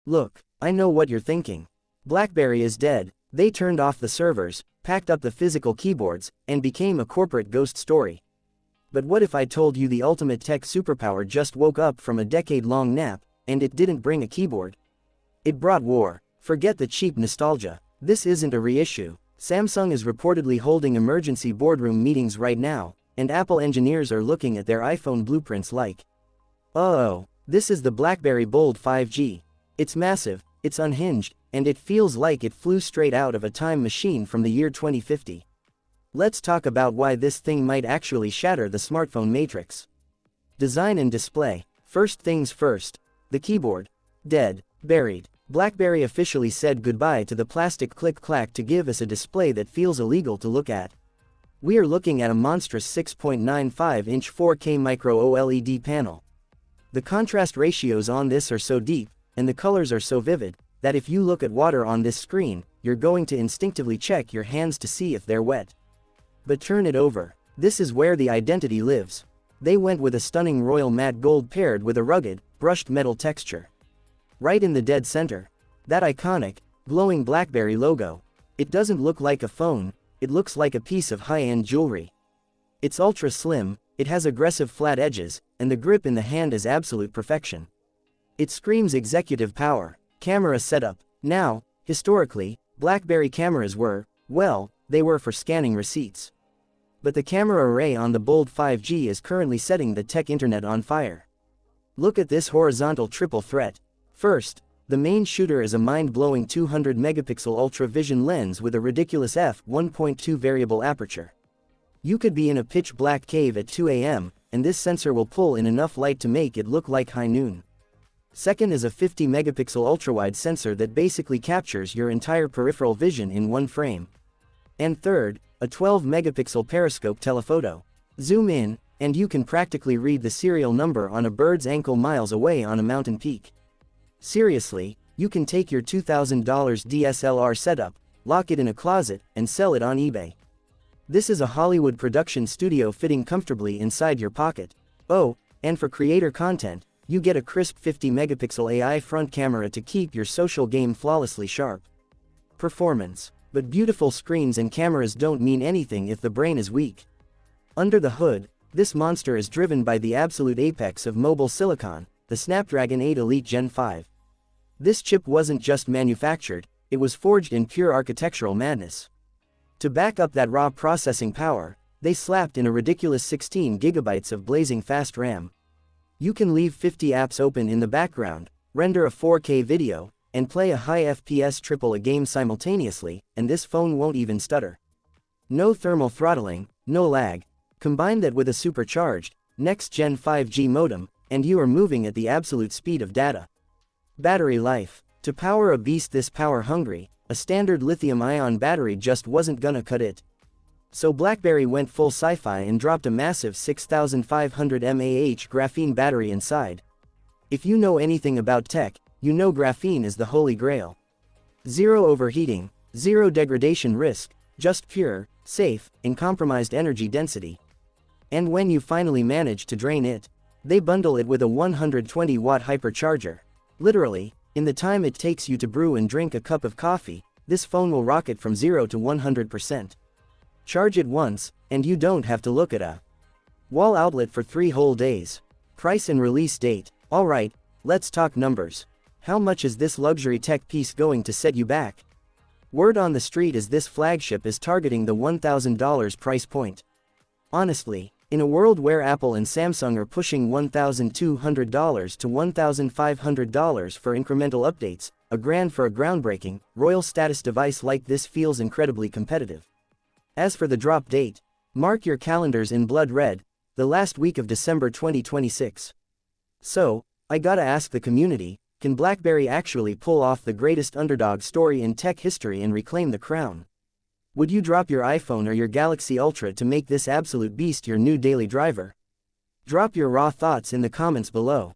Look, I know what you're thinking. BlackBerry is dead. They turned off the servers, packed up the physical keyboards, and became a corporate ghost story. But what if I told you the ultimate tech superpower just woke up from a decade-long nap, and it didn't bring a keyboard? It brought war. Forget the cheap nostalgia. This isn't a reissue. Samsung is reportedly holding emergency boardroom meetings right now, and Apple engineers are looking at their iPhone blueprints like, oh, this is the BlackBerry Bold 5G. It's massive, it's unhinged, and it feels like it flew straight out of a time machine from the year 2050. Let's talk about why this thing might actually shatter the smartphone matrix. Design and display. First things first. The keyboard. Dead. Buried. BlackBerry officially said goodbye to the plastic click-clack to give us a display that feels illegal to look at. We are looking at a monstrous 6.95-inch 4K micro OLED panel. The contrast ratios on this are so deep, and the colors are so vivid, that if you look at water on this screen, you're going to instinctively check your hands to see if they're wet. But turn it over. This is where the identity lives. They went with a stunning royal matte gold paired with a rugged, brushed metal texture. Right in the dead center. That iconic, glowing BlackBerry logo. It doesn't look like a phone, it looks like a piece of high-end jewelry. It's ultra slim, it has aggressive flat edges, and the grip in the hand is absolute perfection. It screams executive power. Camera setup. Now, historically, BlackBerry cameras were, well, they were for scanning receipts. But the camera array on the Bold 5G is currently setting the tech internet on fire. Look at this horizontal triple threat. First, the main shooter is a mind-blowing 200-megapixel ultra-vision lens with a ridiculous f1.2 variable aperture. You could be in a pitch-black cave at 2 a.m., and this sensor will pull in enough light to make it look like high noon. Second is a 50-megapixel ultrawide sensor that basically captures your entire peripheral vision in one frame. And third, a 12-megapixel periscope telephoto. Zoom in, and you can practically read the serial number on a bird's ankle miles away on a mountain peak. Seriously, you can take your $2,000 DSLR setup, lock it in a closet, and sell it on eBay. This is a Hollywood production studio fitting comfortably inside your pocket. Oh, and for creator content, you get a crisp 50-megapixel AI front camera to keep your social game flawlessly sharp. Performance. But beautiful screens and cameras don't mean anything if the brain is weak. Under the hood, this monster is driven by the absolute apex of mobile silicon, the Snapdragon 8 Elite Gen 5. This chip wasn't just manufactured, it was forged in pure architectural madness. To back up that raw processing power, they slapped in a ridiculous 16 GB of blazing fast RAM. You can leave 50 apps open in the background, render a 4K video, and play a high FPS AAA game simultaneously, and this phone won't even stutter. No thermal throttling, no lag. Combine that with a supercharged, next-gen 5G modem, and you are moving at the absolute speed of data. Battery life. To power a beast this power-hungry, a standard lithium-ion battery just wasn't gonna cut it. So BlackBerry went full sci-fi and dropped a massive 6500 mAh graphene battery inside. If you know anything about tech, you know graphene is the holy grail. Zero overheating, zero degradation risk, just pure, safe, uncompromised energy density. And when you finally manage to drain it, they bundle it with a 120-watt hypercharger. Literally, in the time it takes you to brew and drink a cup of coffee, this phone will rocket from 0 to 100%. Charge it once, and you don't have to look at a wall outlet for 3 whole days. Price and release date. Alright, let's talk numbers. How much is this luxury tech piece going to set you back? Word on the street is this flagship is targeting the $1,000 price point. Honestly, in a world where Apple and Samsung are pushing $1,200 to $1,500 for incremental updates, $1,000 for a groundbreaking, royal status device like this feels incredibly competitive. As for the drop date, mark your calendars in blood red, the last week of December 2026. So, I gotta ask the community, can BlackBerry actually pull off the greatest underdog story in tech history and reclaim the crown? Would you drop your iPhone or your Galaxy Ultra to make this absolute beast your new daily driver? Drop your raw thoughts in the comments below.